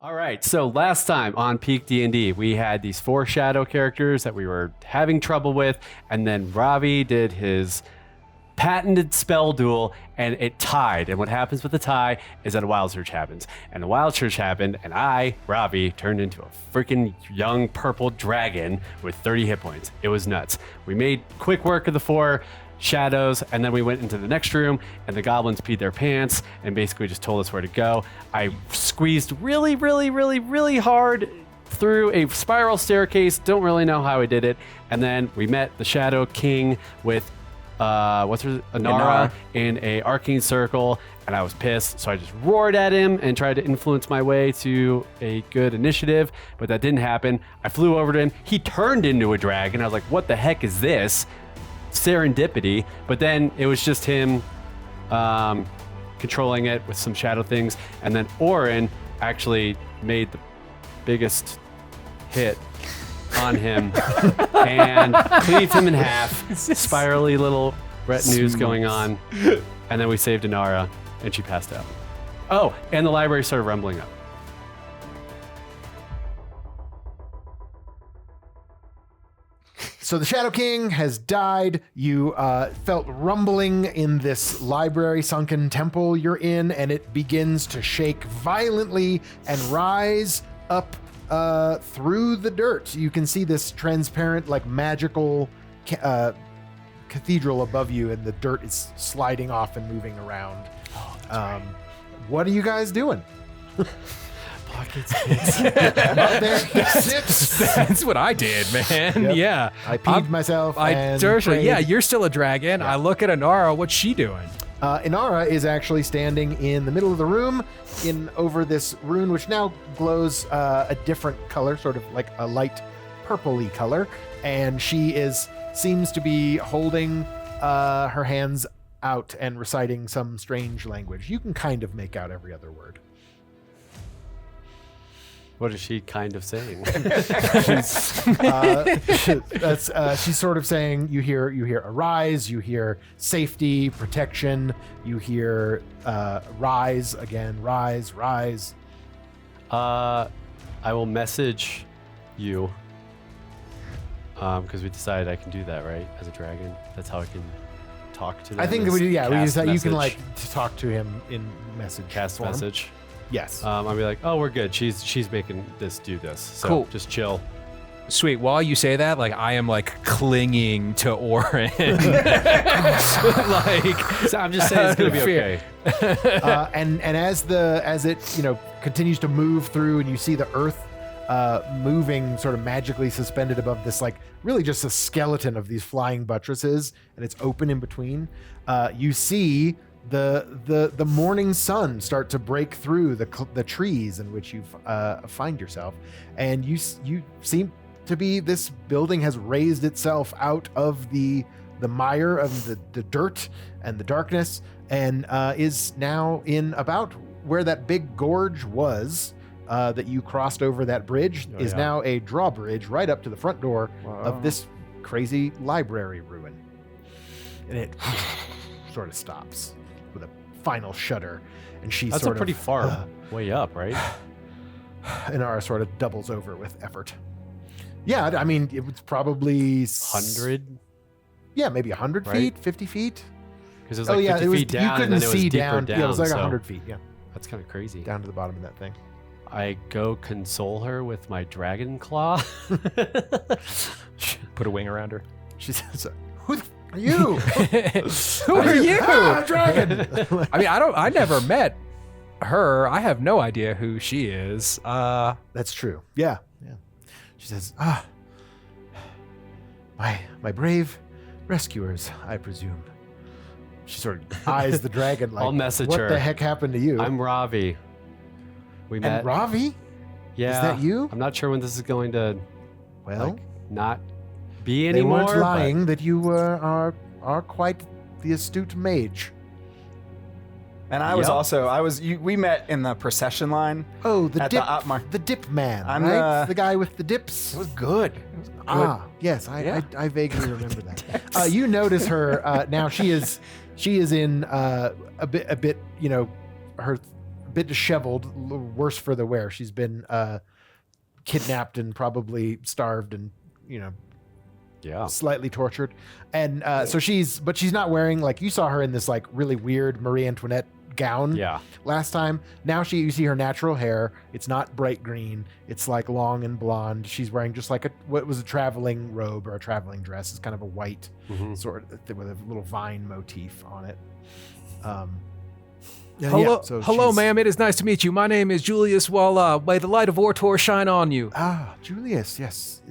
All right, so last time on PeakD&D, we had these 4 shadow characters that we were having trouble with, and then Ravi did his patented spell duel, and it tied. And what happens with the tie is that a wild surge happens. And the wild surge happened, and I, Ravi, turned into a freaking young purple dragon with 30 hit points. It was nuts. We made quick work of the 4 shadows, and then we went into the next room, and the goblins peed their pants and basically just told us where to go. I squeezed really, really, really, really hard through a spiral staircase. Don't really know how I did it. And then we met the Shadow King with Enara in a arcane circle, and I was pissed, so I just roared at him and tried to influence my way to a good initiative, but that didn't happen. I flew over to him. He turned into a dragon. I was like, what the heck is this? Serendipity. But then it was just him controlling it with some shadow things, and then Orrin actually made the biggest hit on him and cleaved him in half. Spirally little retinues going on, and then we saved Enara, and she passed out. Oh, and the library started rumbling up. So the Shadow King has died. You felt rumbling in this library sunken temple you're in, and it begins to shake violently and rise up through the dirt. You can see this transparent, like magical cathedral above you, and the dirt is sliding off and moving around. Oh, right. What are you guys doing? Pockets. Up there, he sits. That's what I did, man. Yep. Yeah. I peed myself. And prayed. Yeah, you're still a dragon. Yeah. I look at Enara. What's she doing? Enara is actually standing in the middle of the room over this rune, which now glows a different color, sort of like a light purpley color. And she seems to be holding her hands out and reciting some strange language. You can kind of make out every other word. What is she kind of saying? She's sort of saying, you hear arise, you hear safety, protection, you hear rise again, rise. I will message you because we decided I can do that, right? As a dragon, that's how I can talk to them. I think you can like talk to him in message. Cast form. message. Yes. I'll be like, oh, we're good. She's making this do this. So cool. Just chill. Sweet. While you say that, like I am like clinging to Orrin. So I'm just saying it's gonna be okay. And as it continues to move through, and you see the earth moving sort of magically suspended above this, like really just a skeleton of these flying buttresses, and it's open in between. You see the morning sun start to break through the trees in which you find yourself, and you seem to be, this building has raised itself out of the mire of the dirt and the darkness, and is now in about where that big gorge was that you crossed over. That bridge is now a drawbridge right up to the front door of this crazy library ruin, and it sort of stops with a final shudder, and That's a pretty far way up, right? Enara sort of doubles over with effort. Yeah, I mean, it was probably 100. Yeah, maybe 100 right? feet, 50 feet. Because it was like 50 feet down, you couldn't and then it was see deeper down. Yeah, it was like so 100 feet. Yeah, that's kind of crazy. down to the bottom of that thing. I go console her with my dragon claw. Put a wing around her. She says, "Who the are you? Who are you? Ah, dragon!" I mean, I never met her. I have no idea who she is. That's true. Yeah. She says, my brave rescuers, I presume. She sort of eyes the dragon like, I'll message what her. the heck happened to you? I'm Ravi. We met. And Ravi? Yeah. Is that you? I'm not sure when this is going to Well, not be they anymore. weren't lying that you are quite the astute mage. And I was we met in the procession line. Oh, the At dip, the up the dip man, I'm right? The guy with the dips. It was good. It was good. Ah, yes, I vaguely remember that. You notice her now. She is in a bit. Her bit disheveled, worse for the wear. She's been kidnapped and probably starved and, Yeah. slightly tortured. And so she's not wearing, like, you saw her in this like really weird Marie Antoinette gown Yeah. last time. Now you see her natural hair. It's not bright green. It's like long and blonde. She's wearing just like what was a traveling robe or a traveling dress. It's kind of a white sort of with a little vine motif on it. Hello, ma'am. It is nice to meet you. My name is Julius Waaaay. May the light of Ortor shine on you. Ah, Julius, yes.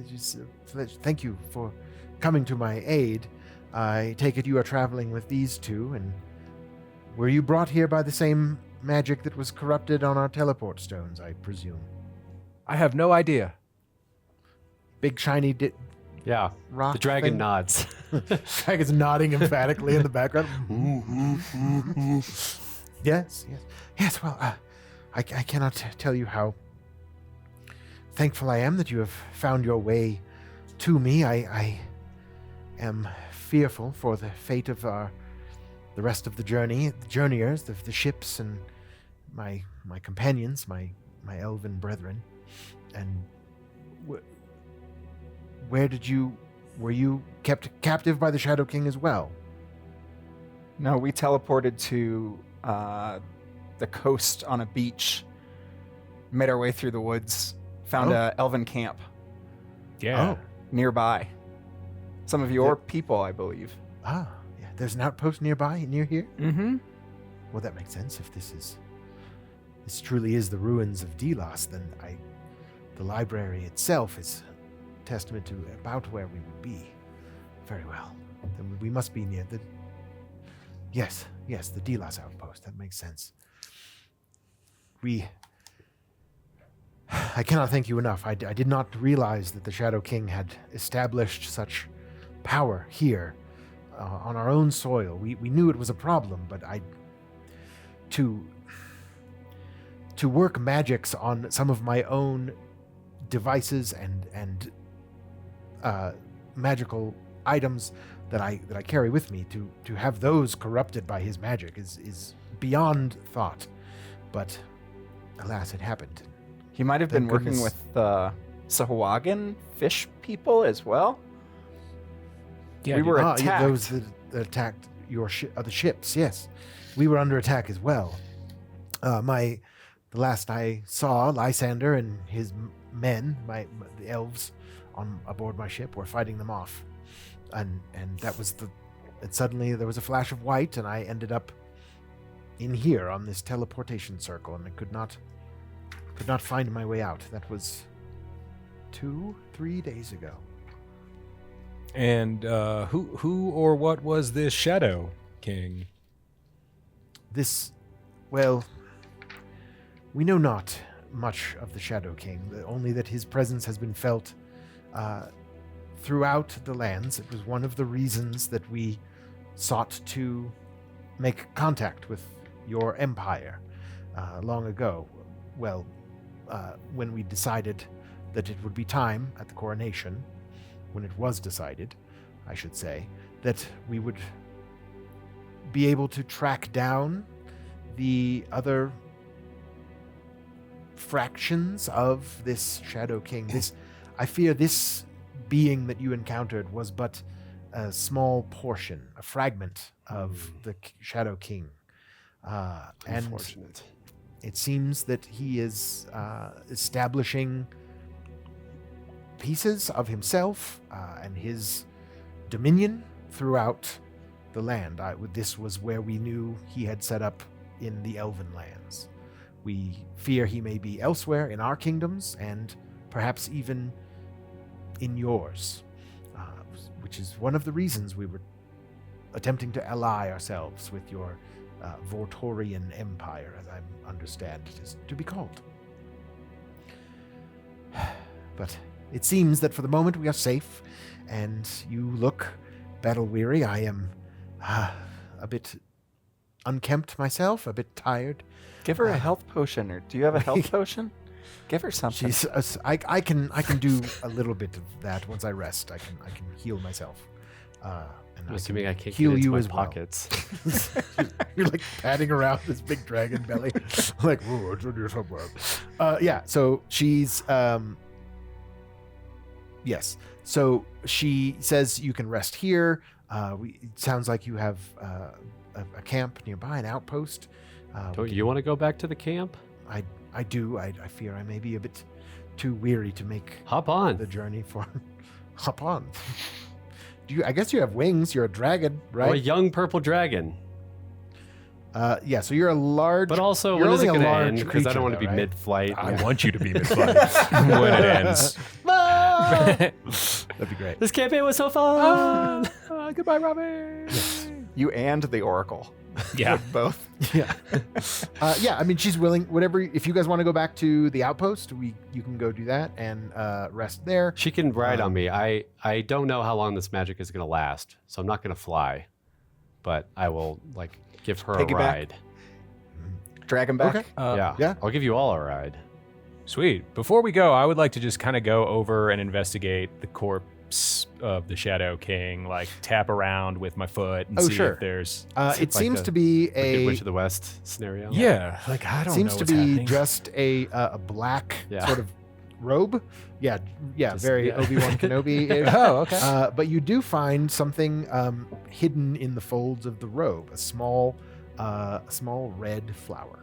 Thank you for coming to my aid. I take it you are traveling with these two, and were you brought here by the same magic that was corrupted on our teleport stones, I presume? I have no idea. Big shiny Yeah. rock The dragon thing? nods. Dragon's nodding emphatically in the background. Yes. Well, I cannot tell you how thankful I am that you have found your way to me. I am fearful for the fate of the rest of the journeyers, the ships, and my companions, my elven brethren. And were you kept captive by the Shadow King as well? No, we teleported to the coast on a beach, made our way through the woods, found a elven camp Yeah. nearby. Some of your people, I believe. Ah, yeah. There's an outpost near here? Mm-hmm. Well, that makes sense. If this truly is the ruins of Delos, then the library itself is a testament to about where we would be. Very well. Then we must be near the... Yes, the Delos outpost. That makes sense. I cannot thank you enough. I did not realize that the Shadow King had established such power here on our own soil. We knew it was a problem, but to work magics on some of my own devices and magical items that I carry with me, to have those corrupted by his magic is beyond thought. But alas, it happened. He might have been working with Sahuagin fish people as well. Yeah, we were Yeah, attacked. those that attacked the ships. Yes, we were under attack as well. The last I saw, Lysander and his men, the elves aboard my ship, were fighting them off, and that was and suddenly there was a flash of white, and I ended up in here on this teleportation circle, and I could not find my way out. That was 2-3 days ago. And who or what was this Shadow King? Well, we know not much of the Shadow King, only that his presence has been felt throughout the lands. It was one of the reasons that we sought to make contact with your empire long ago. Well, when we decided that it would be time at the coronation, when it was decided, I should say, that we would be able to track down the other fractions of this Shadow King. I fear this being that you encountered was but a small portion, a fragment of the Shadow King. And Unfortunate. it seems that he is establishing pieces of himself and his dominion throughout the land. This was where we knew he had set up in the Elven lands. We fear he may be elsewhere in our kingdoms and perhaps even in yours, which is one of the reasons we were attempting to ally ourselves with your Vortorian Empire, as I understand it is to be called. But it seems that for the moment we are safe, and you look battle-weary. I am a bit unkempt myself, a bit tired. Give her a health potion, or do you have a health potion? Give her something. I can do a little bit of that once I rest. I can heal myself. And I'm assuming I can't heal get into you my as well. pockets. You're like patting around this big dragon belly, like, "Whoa, it's in your somewhere." Yeah. So she's yes. So she says you can rest here. It sounds like you have a camp nearby, an outpost. Don't you want to go back to the camp? I do. I fear I may be a bit too weary to make Hop on. the journey for. Hop on. I guess you have wings. You're a dragon, right? I'm a young purple dragon. Yeah. So you're a large. But also, you're when is it only going a to large end? Because I don't want to creature, be though, right? mid-flight. I want you to be mid-flight when it ends. That'd be great. This campaign was so fun. Goodbye, Ravi. You and the Oracle. Yeah. Both. Yeah. Yeah. I mean, she's willing. Whatever. If you guys want to go back to the outpost, you can go do that and rest there. She can ride on me. I don't know how long this magic is going to last, so I'm not going to fly, but I will give her a Piggyback? ride. Dragon back. Okay. Yeah. yeah. I'll give you all a ride. Sweet. Before we go, I would like to just kind of go over and investigate the corpse of the Shadow King, tap around with my foot and see sure. if there's... It seems to be Like a a. Witch of the West scenario. Yeah, I don't Seems know to what's be happening. just a black Yeah. sort of robe. Yeah. Yeah. Just- Very yeah. Obi-Wan Kenobi. Oh, okay. But you do find something hidden in the folds of the robe, a small red flower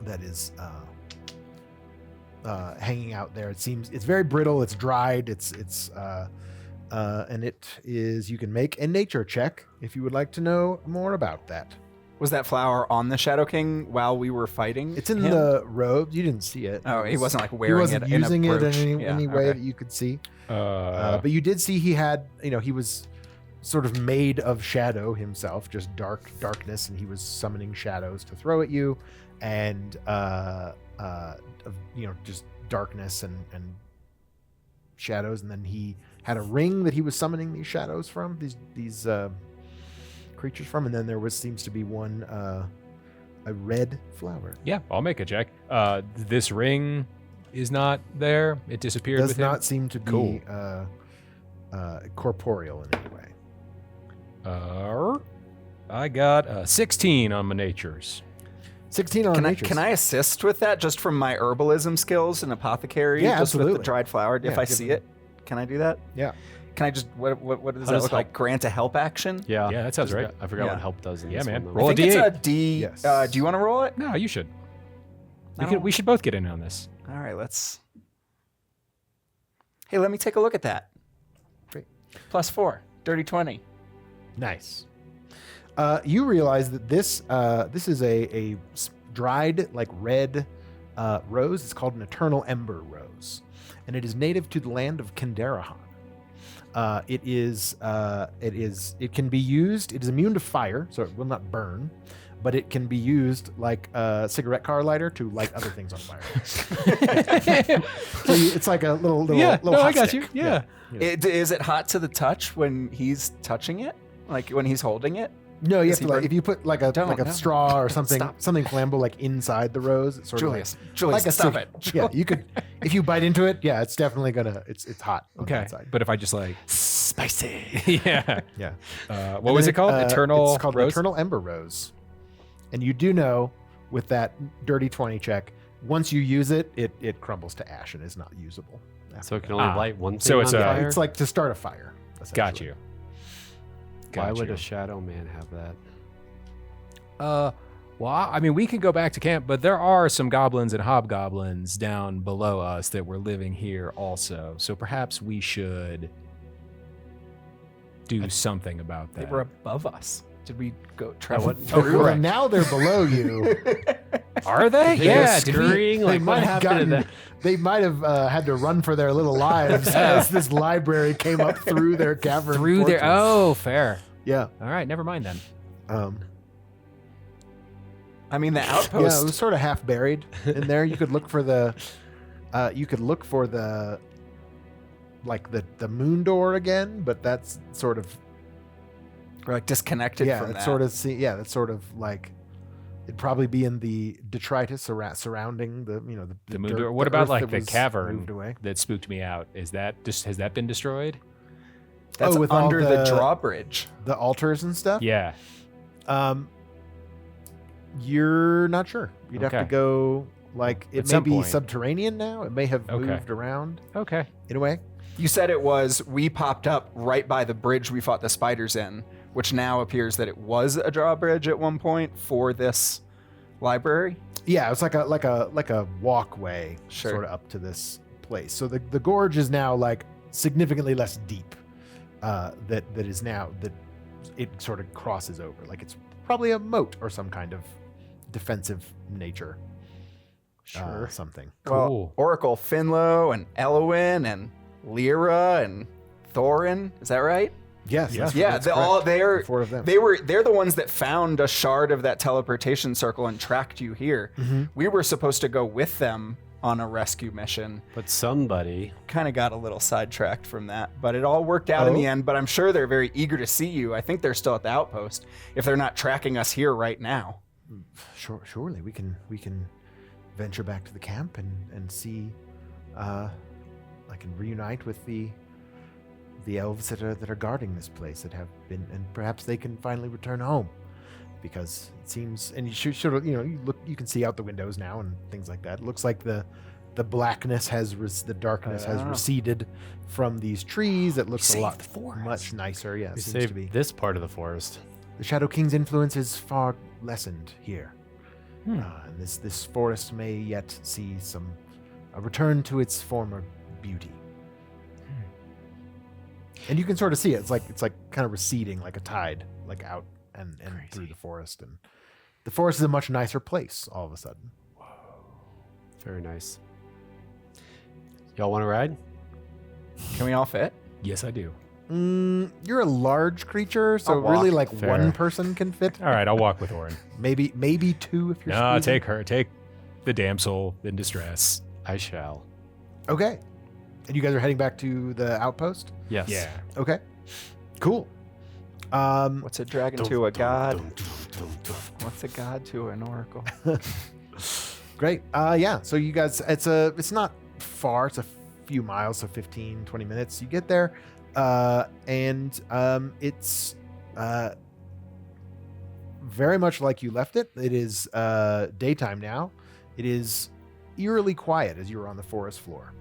that is hanging out there. It seems it's very brittle. It's dried. And it is. You can make a nature check if you would like to know more about that. Was that flower on the Shadow King while we were fighting? It's in him? the robe. You didn't see it. Oh, he wasn't He wearing wasn't it using in a it brooch. in Yeah, any way okay. that you could see. Uh, But you did see he had, he was sort of made of shadow himself, just darkness, and he was summoning shadows to throw at you, and just darkness and shadows, and then he had a ring that he was summoning these shadows from, these creatures from, and then there seems to be one a red flower. yeah, I'll make a check. This ring is not there. It disappeared Does with not him. seem to be Cool. corporeal in any way. I got a 16 on my natures. 16 on Can natures. I assist with that just from my herbalism skills and apothecary? Yeah, just with absolutely. the dried flower. Yeah, If I give see me- it, can I do that? Yeah. Can I just what does How that does look like? Grant a help action? Yeah. Yeah, that sounds right. I forgot Yeah. what help does in Yeah, this man. one, though. Roll I a think it's D8. a D. Yes. Do you want to roll it? No, you should. I don't- We should both get in on this. All right, let's. Hey, let me take a look at that. Great. +4, dirty 20. Nice. You realize that this is a dried red rose. It's called an eternal ember rose, and it is native to the land of Kenderahan. It can be used. It is immune to fire, so it will not burn, but it can be used like a cigarette car lighter to light other things on fire. So it's like a little Yeah, little no, hot I got stick. you. Yeah. Is it hot to the touch when he's touching it? Like when he's holding it? No, you Does have to he burn? if you put like a Don't. straw or something Stop. flammable inside the rose. It's sort Julius, of Julius, a stop cig- it. Yeah, you could if you bite into it. Yeah, it's definitely gonna. It's hot. On the Okay. inside. But if I just Spicy. yeah. Yeah. What was it called? Eternal It's called Rose? Eternal Ember Rose. And you do know with that dirty 20 check, once you use it, it crumbles to ash and is not usable. So it can only light one thing So it's on a- fire? It's like to start a fire. Got essentially. you. Why Got would you. a shadow man have that? Well, I mean, we can go back to camp, but there are some goblins and hobgoblins down below us that were living here also. So perhaps we should do something about They that. were above us. Did we go travel? Well, now they're below you. Are they? They Yeah. go did we- scurrying? Like, what happened to that? They might have had to run for their little lives as this library came up through their cavern. through there. fortress. Oh, fair. Yeah. All right, never mind then. I mean, the Yeah, it outpost. was sort of half buried in there. You could look for the, like the moon door again, but that's sort of We're like disconnected from that. that's sort of like it'd probably be in the detritus surrounding the The moon dirt- door. What the about earth like that the was cavern moved away. that spooked me out? Is that just has that been destroyed? That's with all under the drawbridge. the altars and stuff. Yeah. You're not sure. You'd have to Okay. go. Like it At may some be point. subterranean now. It may have Okay. moved around Okay. in a way. You said it was, we popped up right by the bridge we fought the spiders in, which now appears that it was a drawbridge at one point for this library. Yeah, it's like a walkway Sure. sort of up to this place. So the gorge is now like significantly less deep. That is now that it sort of crosses over. Like it's probably a moat or some kind of defensive nature. Something. Cool. Well, Oracle Finlow and Elowin and Lyra and Thorin. Is that right? Yes. Yeah. Yeah, they're Four of them. they're the ones that found a shard of that teleportation circle and tracked you here. We were supposed to go with them on a rescue mission. But somebody. Kind of got a little sidetracked from that, but it all worked out in the end. But I'm sure they're very eager to see you. I think they're still at the outpost if they're not tracking us here right now. Surely we can venture back to the camp and see. I can reunite with the elves that are guarding this place that have been, and perhaps they can finally return home, because it seems. And you should you can see out the windows now and things like that. It looks like the blackness the darkness has receded from these trees. It looks a lot much nicer. Yeah, it We seems saved to be. this part of the forest. The Shadow King's influence is far lessened here. And this forest may yet see a return to its former beauty. And you can sort of see it. It's like kind of receding like a tide, like out and through the forest. And the forest is a much nicer place all of a sudden. Very nice. Y'all want to ride? Can we all fit? Yes, I do. You're a large creature, so I'll walk. really like Fair. one person can fit. All right, I'll walk with Orrin. Maybe two if you're No, squeezing. take her. Take the damsel in distress. I shall. Okay. And you guys are heading back to the outpost? Yes. Yeah. Okay. Cool. What's a dragon to a god? What's a god to an oracle? Great. Yeah. So you guys, it's not far. It's a few miles, so 15, 20 minutes. You get there, and it's very much like you left it. It is daytime now. It is eerily quiet as you were on the forest floor.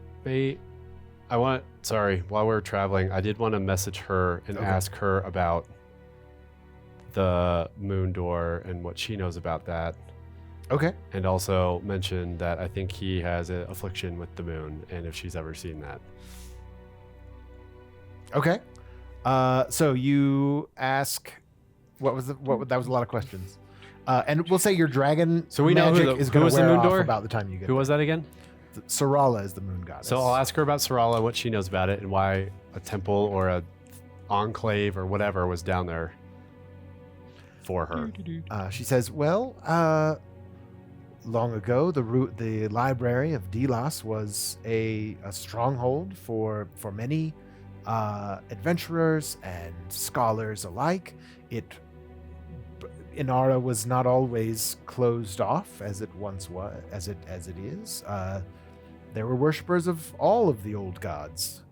While we're traveling, I did want to message her and ask her about the moon door and what she knows about that. Okay. And also mention that I think he has an affliction with the moon, and if she's ever seen that. Okay. So you ask, that was a lot of questions. And we'll say your dragon So we know magic who is who going was to the wear moon off door? about the time you get Who was that again? there. Cerala is the moon goddess. So I'll ask her about Cerala, what she knows about it, and why a temple or a enclave or whatever was down there for her. She says, well, long ago, the library of Delos was a stronghold for many adventurers and scholars alike. Enara was not always closed off as it once was, as it is. There were worshippers of all of the old gods.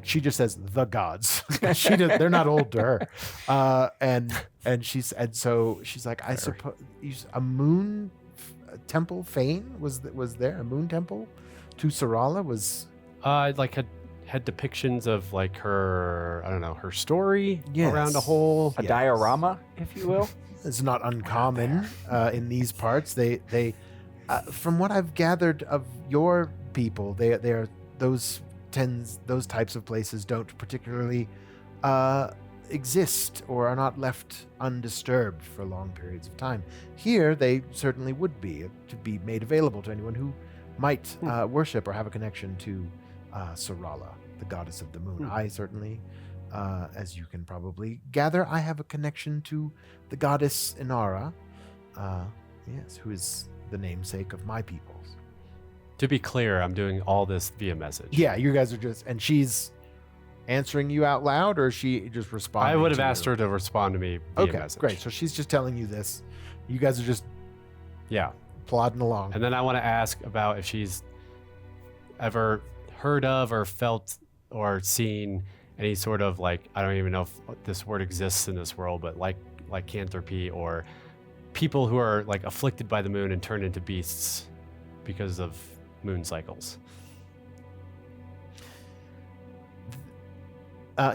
She just says the gods. They're not old to her. So she's like, I suppose a moon temple Fane was there. A moon temple to Cerala was. Had depictions of like her, I don't know, her story Yes. around a whole. A diorama, if you will. It's not uncommon in these parts. They from what I've gathered of your people, they are those types of places don't particularly exist or are not left undisturbed for long periods of time. Here, they certainly would be to be made available to anyone who might worship or have a connection to Cerala, the goddess of the moon. I certainly, as you can probably gather, I have a connection to the goddess Enara, who is the namesake of my peoples. To be clear, I'm doing all this via message. Yeah, you guys are just, and she's answering you out loud, or is she just responding? I would have to asked you? her to respond to me via Okay, message. great. So she's just telling you this. You guys are just Yeah. plodding along. And then I want to ask about if she's ever heard of or felt or seen any sort of like, I don't even know if this word exists in this world, but like lycanthropy or people who are like afflicted by the moon and turn into beasts because of moon cycles.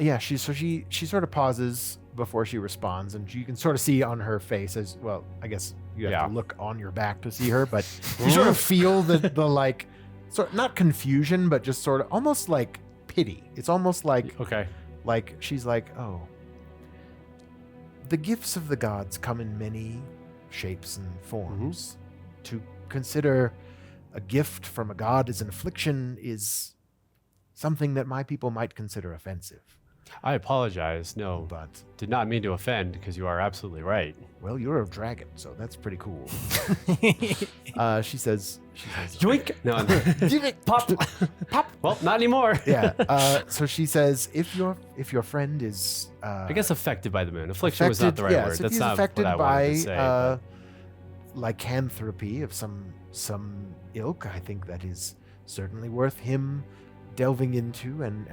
She sort of pauses before she responds, and you can sort of see on her face as well. I guess you have to look on your back to see her, but you sort of feel the like, sort not confusion, but just sort of almost like pity. It's almost like like she's like, oh, the gifts of the gods come in many shapes and forms. To consider a gift from a god as an affliction is something that my people might consider offensive. I apologize. No, But, did not mean to offend because you are absolutely right. well, you're a dragon, so that's pretty cool. She says, Yoink! No, pop, pop. Well, not anymore. yeah. So she says, if your friend is, I guess affected by the moon. Affliction was not the right word. If That's he's not affected what I wanted to say. by but- lycanthropy of some ilk, I think that is certainly worth him delving into, and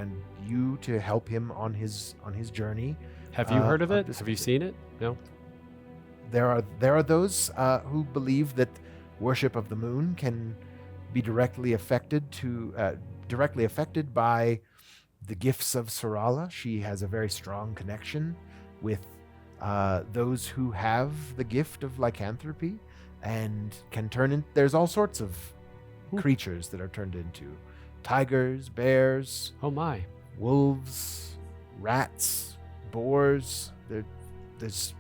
you to help him on his journey. Have you heard of of it? this- Have you seen it? No. There are those who believe that worship of the moon can be directly affected by the gifts of Cerala. She has a very strong connection with those who have the gift of lycanthropy and can turn in. There's all sorts of creatures that are turned into tigers, bears, Oh my. wolves, rats, boars. There's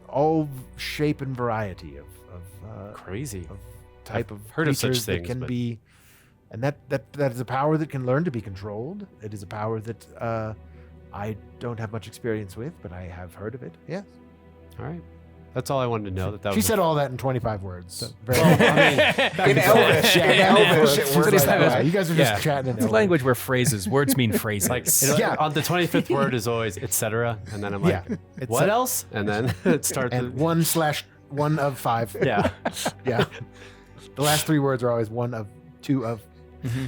all shape and variety of Crazy. type I've of heard of such creatures that things, can but- be, and that is a power that can learn to be controlled. It is a power that I don't have much experience with, but I have heard of it. Yes. All right. That's all I wanted to know. That She was said all that in 25 words. Well, I mean, In Elvish. In Elvish. She's It works like, like "Yeah, you guys are just chatting in It's a Elvish." language where words mean phrases. like Yeah. on the 25th word is always etc. And then I'm like, Yeah. It's what else? And then it starts. And 1/1 of 5. Yeah. Yeah. The last 3 words are always 1 of 2 of.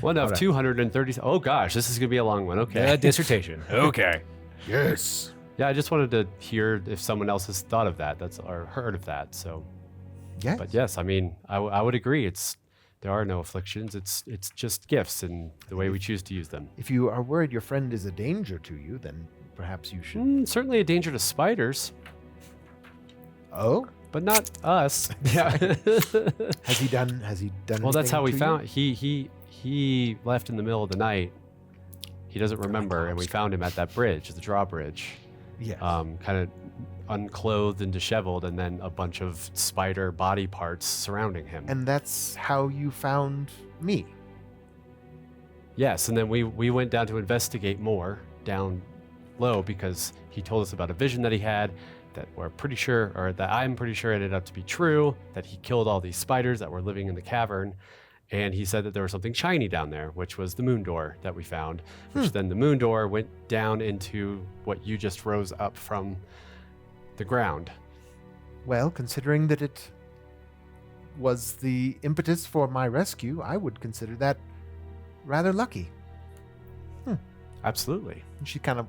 One of Alright. 230. Oh gosh, this is gonna be a long one. Okay. Dissertation. Okay. Yes. Yeah, I just wanted to hear if someone else has thought of that. Or heard of that. So, Yes. but yes, I mean, I would agree. There are no afflictions. It's just gifts and the way we choose to use them. If you are worried your friend is a danger to you, then perhaps you should. Certainly a danger to spiders, Oh, but not us. Yeah. has he done? Well, that's anything how we to you? found. He left in the middle of the night. He doesn't remember, and we found him at that bridge, the drawbridge, Yes. kind of unclothed and disheveled, and then a bunch of spider body parts surrounding him. And that's how you found me. Yes, and then we went down to investigate more down low because he told us about a vision that he had that we're pretty sure, or that I'm pretty sure ended up to be true, that he killed all these spiders that were living in the cavern. And he said that there was something shiny down there, which was the moon door that we found, which then the moon door went down into what you just rose up from the ground. Well, considering that it was the impetus for my rescue, I would consider that rather lucky. Absolutely. And she kind of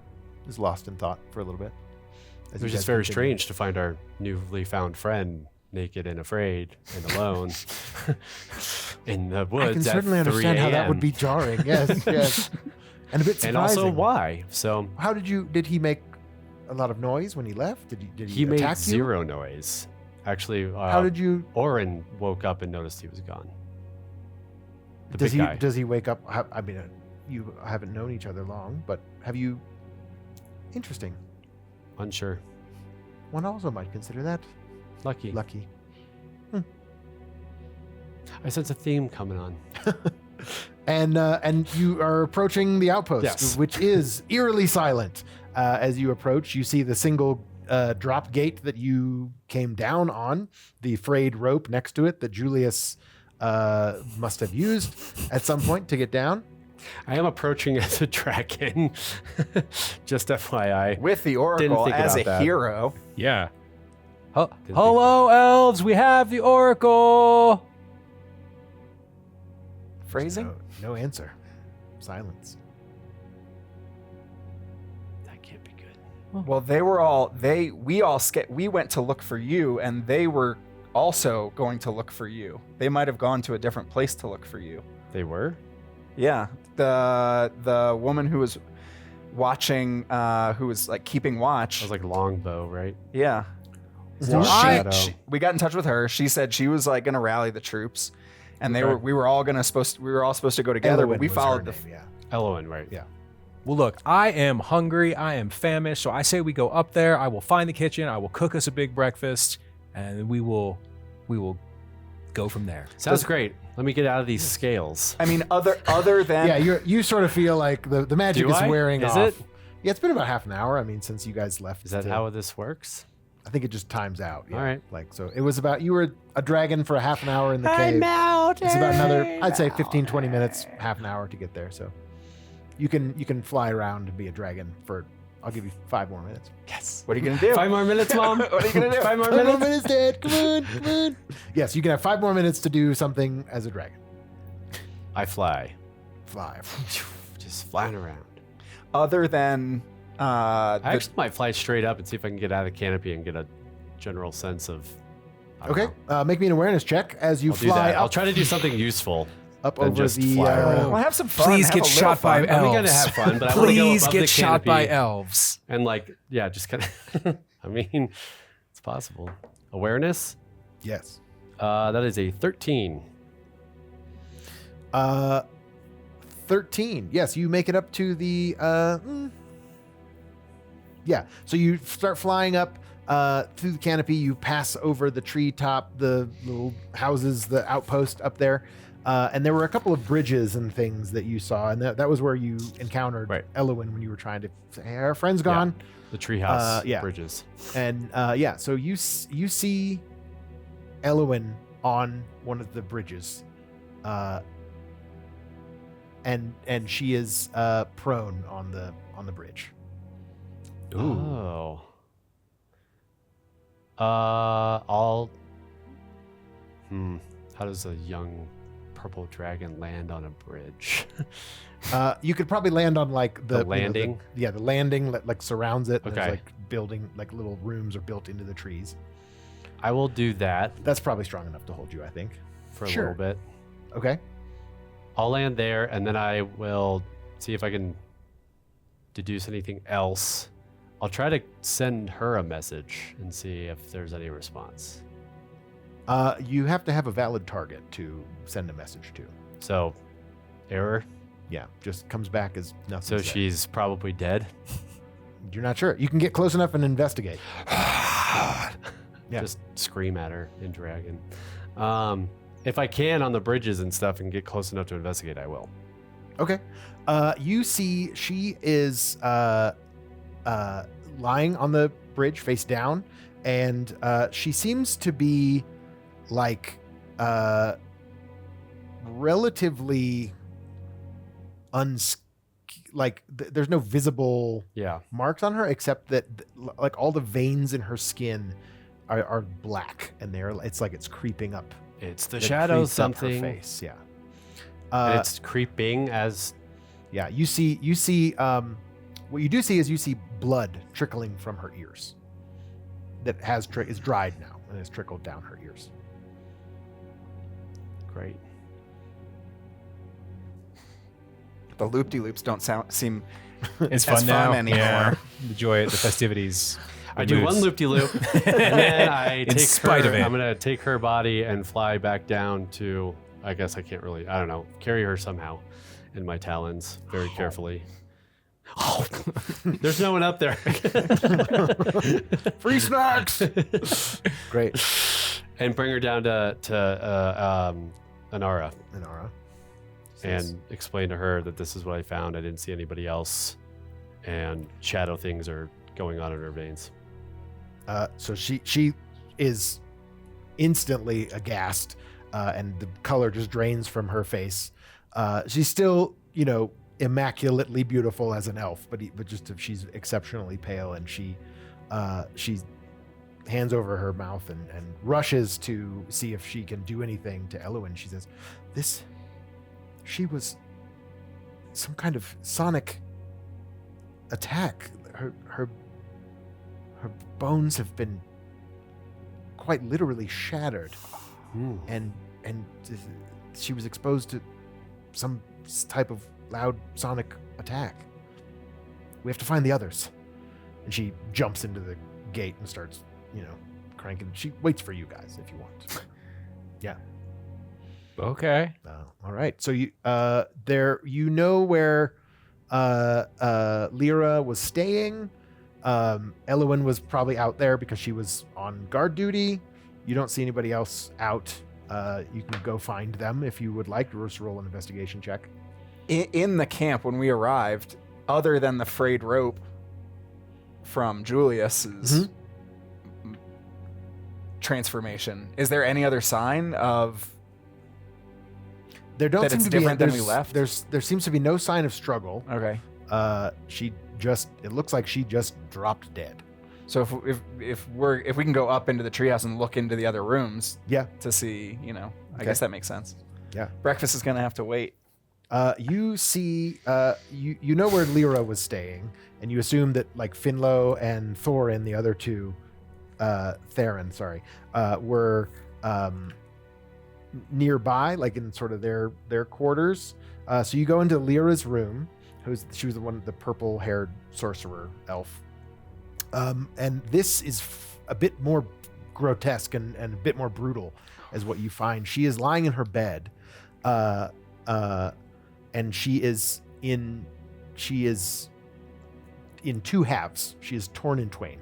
is lost in thought for a little bit. as It you was guys just very continue. strange to find our newly found friend naked and afraid and alone in the woods. I can at certainly 3 understand how that would a.m.. be jarring. Yes, yes. And a bit surprising. And also why. So How did he make a lot of noise when he left? Did he he made attack you? zero noise. Actually, How did you? Orrin woke up and noticed he was gone. The Does big he? guy. Does he wake up? I mean, you haven't known each other long, but have you? Interesting. Unsure. One also might consider that Lucky. lucky. I sense a theme coming on. And you are approaching the outpost, Yes. which is eerily silent. As you approach, you see the single drop gate that you came down on, the frayed rope next to it that Julius must have used at some point to get down. I am approaching as a dragon. Just FYI. With the Oracle think as about a that. hero. Yeah. think- Hello, elves. We have the Oracle. Phrasing? No answer. Silence. Well, we went to look for you, and they were also going to look for you. They might have gone to a different place to look for you. They were? Yeah, the woman who was watching, who was like keeping watch. It was like Longbow, right? Yeah. Dark So Shadow. we got in touch with her. She said she was like going to rally the troops, and Okay. we were all supposed to go together, but Elowin we was followed her the. name, Elowin, right? Yeah. Well, look, I am hungry. I am famished. So I say we go up there. I will find the kitchen. I will cook us a big breakfast, and we will go from there. Sounds great. Let me get out of these scales. I mean, other than Yeah, you sort of feel like the magic Do is I? wearing Is off. it? Yeah, it's been about half an hour. I mean, since you guys left. Is that how this works? I think it just times out. Yeah. All right. Like, so it was about, you were a dragon for a half an hour in the cave. It's about another, I'd say 15, 20 minutes, half an hour to get there. So you can fly around and be a dragon for, I'll give you 5 more minutes. Yes. what are you gonna do? 5 more minutes, Mom. What are you gonna do? 5 more 5 more minutes. minutes, Dad. Come on, come on. Yes, you can have 5 more minutes to do something as a dragon. I fly. Fly. Just flying around. Other than I actually might fly straight up and see if I can get out of the canopy and get a general sense of. I don't Okay, know. make me an awareness check as you I'll do fly that. I'll up, try to do something useful. up than over just the. fly around. well, have some fun. Please have get a little shot by fun. I'm elves. gonna have fun, but I want to go Please above get the shot by canopy elves. and just kind of. I mean, it's possible. Awareness. Yes. That is a 13. 13. Yes, you make it up to the. Yeah, so you start flying up through the canopy. You pass over the treetop, the little houses, the outpost up there. And there were a couple of bridges and things that you saw. And that was where you encountered Right. Elowin when you were trying to say, hey, our friend's gone. The treehouse yeah. bridges. And yeah, so you see Elowin on one of the bridges. And she is prone on the bridge. Oh. I'll. How does a young purple dragon land on a bridge? You could probably land on like The the landing? the landing that like surrounds it. And Okay. There's like building, like little rooms are built into the trees. I will do that That's probably strong enough to hold you, I think. for a Sure. little bit. Okay. I'll land there, and then I will see if I can deduce anything else. I'll try to send her a message and see if there's any response. You have to have a valid target to send a message to. So, error. Yeah, just comes back as nothing. So she's probably dead. You're not sure. You can get close enough and investigate. Yeah. Just scream at her in dragon. If I can on the bridges and stuff and get close enough to investigate, I will. Okay. You see she is lying on the bridge face down, and she seems to be like relatively there's no visible Yeah. marks on her except that like all the veins in her skin are black, and it's like it's creeping up. It's the It shadow creeps up her something. face. Yeah. And it's creeping as Yeah, you see what you do see is you see blood trickling from her ears that is dried now and has trickled down her ears. great. The loop-de-loops don't seem It's as fun now. anymore. Yeah. The joy, the festivities. I the do one moods. loop-de-loop, and then I In take spite her. of it. I'm gonna take her body and fly back down to. I guess I can't really. I don't know. Carry her somehow in my talons very carefully. Oh, there's no one up there. Free snacks. Great. And bring her down to Enara Enara. and explain to her that this is what I found. I didn't see anybody else, and shadow things are going on in her veins. So she is instantly aghast, and the color just drains from her face. She's still, immaculately beautiful as an elf, but she's exceptionally pale, and she hands over her mouth and rushes to see if she can do anything to Elowin. She says, she was some kind of sonic attack. Her her bones have been quite literally shattered, and she was exposed to some type of loud sonic attack. We have to find the others. And she jumps into the gate and starts, cranking. She waits for you guys if you want. Yeah. Okay. All right. So you where Lyra was staying. Elowin was probably out there because she was on guard duty. You don't see anybody else out. You can go find them if you would like to roll an investigation check. In the camp when we arrived, other than the frayed rope from Julius's transformation, is there any other sign of there don't that seem it's to be different than we left? There seems to be no sign of struggle. Okay. It looks like she just dropped dead. So if we can go up into the treehouse and look into the other rooms, Yeah. to see, I Okay. guess that makes sense. Yeah. Breakfast is gonna have to wait. You see, you know where Lyra was staying, and you assume that like Finlow and Thorin, the other two, Theron, sorry, were nearby, like in sort of their quarters. So you go into Lyra's room. She was the purple-haired sorcerer elf, and this is a bit more grotesque and a bit more brutal, as what you find. She is lying in her bed. And she is in two halves. She is torn in twain,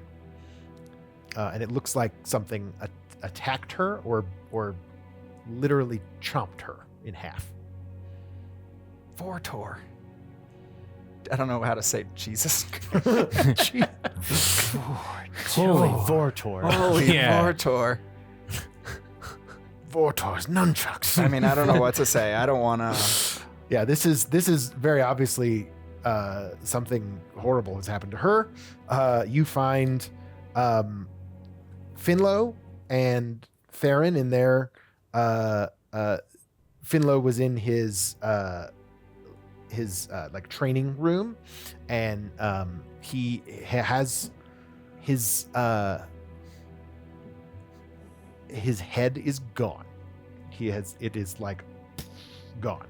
and it looks like something attacked her or literally chomped her in half. Vortor. I don't know how to say Jesus. Holy Vortor. Holy Yeah. Vortor. Vortor's nunchucks. I mean, I don't know what to say. I don't want to. Yeah, this is very obviously something horrible has happened to her. You find Finlow and Theron in there. Finlow was in his like training room, and he has his head is gone. It is like gone.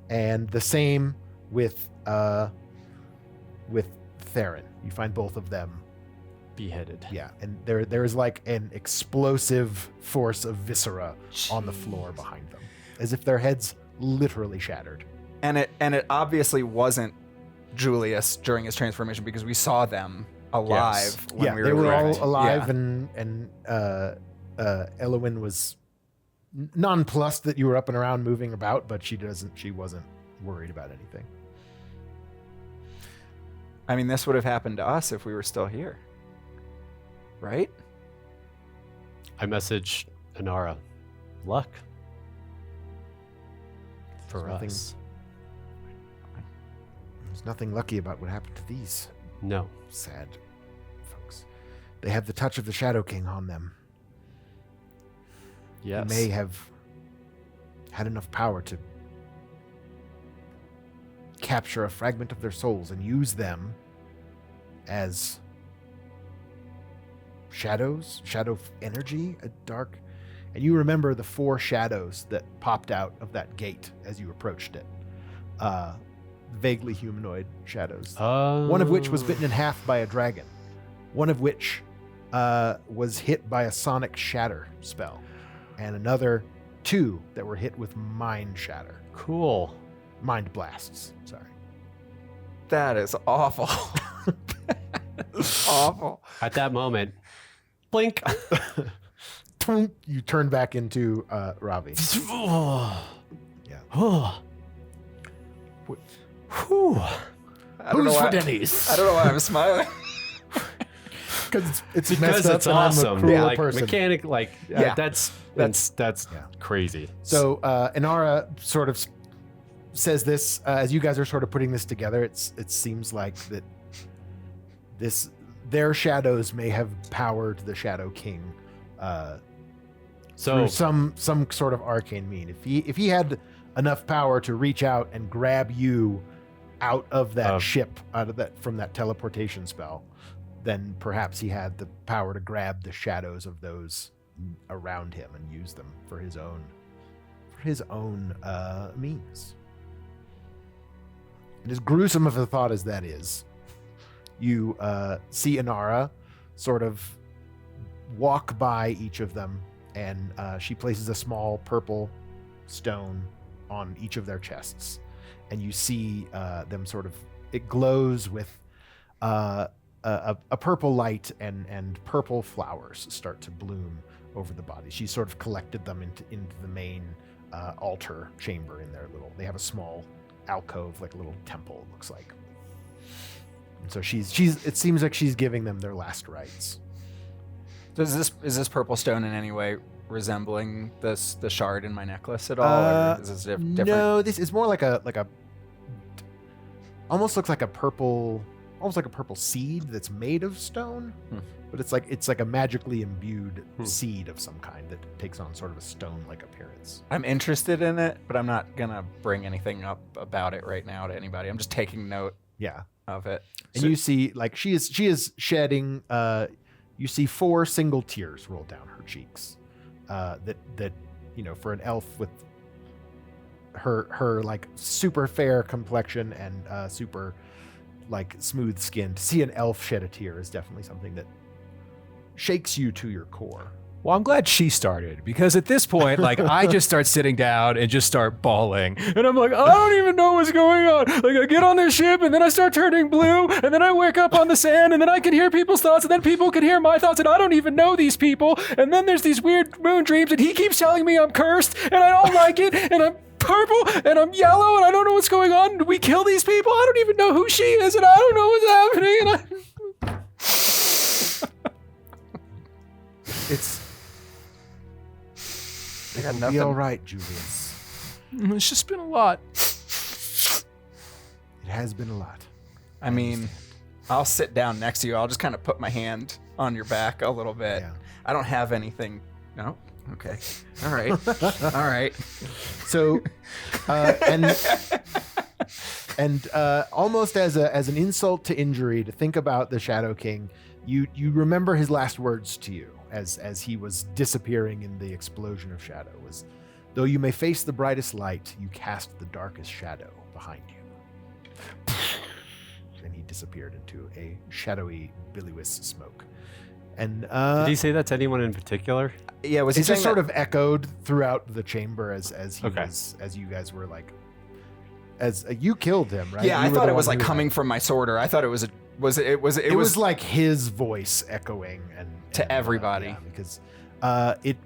And the same with Theron. You find both of them Beheaded. Yeah, and there is like an explosive force of viscera on the floor behind them, as if their heads literally shattered. And it obviously wasn't Julius during his transformation, because we saw them alive when we were they were correct. all alive, Yeah. and Elowin was nonplussed that you were up and around moving about, but she wasn't worried about anything. I mean, this would have happened to us if we were still here, right? I message Enara. Luck. For Nothing. us. There's nothing lucky about what happened to these No. sad folks. They have the touch of the Shadow King on them. Yes. They may have had enough power to capture a fragment of their souls and use them as shadows, shadow energy, a dark. And you remember the 4 shadows that popped out of that gate as you approached it. Vaguely humanoid shadows. One of which was bitten in half by a dragon. One of which was hit by a sonic shatter spell. And another 2 that were hit with mind shatter. Cool. Mind blasts, sorry. That is awful. Awful. At that moment, blink. You turn back into Ravi. Yeah. Yeah. Whew. I don't know Who's for why- Denny's? I don't know why I'm smiling. Because it's Because messed up it's and awesome. I'm a cruel Like person. mechanic, like Yeah. that's Yeah. crazy. So Enara sort of says this as you guys are sort of putting this together. It seems like that their shadows may have powered the Shadow King So through some sort of arcane mean. If he had enough power to reach out and grab you out of that ship, from that teleportation spell, then perhaps he had the power to grab the shadows of those around him and use them for his own means. And as gruesome of a thought as that is, you see Enara sort of walk by each of them, and she places a small purple stone on each of their chests, and you see them sort of, it glows with a purple light, and purple flowers start to bloom over the body. She sort of collected them into the main altar chamber in their they have a small alcove, like a little temple, it looks like. And so it seems like she's giving them their last rites. Is this purple stone in any way resembling the shard in my necklace at all? Or is this different? No, this is more like a almost looks like a purple seed that's made of stone. But it's like a magically imbued seed of some kind that takes on sort of a stone-like appearance. I'm interested in it, but I'm not gonna bring anything up about it right now to anybody. I'm just taking note. Yeah. Of it. And you see, like, she is shedding. You see 4 single tears roll down her cheeks. That for an elf with her like super fair complexion and super like smooth skin, to see an elf shed a tear is definitely something that shakes you to your core. Well, I'm glad she started, because at this point, like, I just start sitting down and just start bawling. And I'm like, I don't even know what's going on. Like, I get on this ship and then I start turning blue, and then I wake up on the sand, and then I can hear people's thoughts, and then people can hear my thoughts, and I don't even know these people. And then there's these weird moon dreams, and he keeps telling me I'm cursed, and I don't like it, and I'm purple, and I'm yellow, and I don't know what's going on. Do we kill these people? I don't even know who she is, and I don't know what's happening. And I got nothing. Be all right, Julius. It's just been a lot. It has been a lot. I mean, I'll sit down next to you. I'll just kind of put my hand on your back a little bit. Yeah. I don't have anything. No? Okay. All right. All right. So, and almost as an insult to injury, to think about the Shadow King, you remember his last words to you as he was disappearing in the explosion of shadow was, "Though you may face the brightest light, you cast the darkest shadow behind you." And he disappeared into a shadowy, billowy smoke. And did he say that to anyone in particular? Yeah, was he it just sort of echoed throughout the chamber as he Okay. as you guys were like, as you killed him, right? Yeah, You I were thought the it was one like who coming from my sword, or I thought it was it was like his voice echoing and to everybody. Yeah, because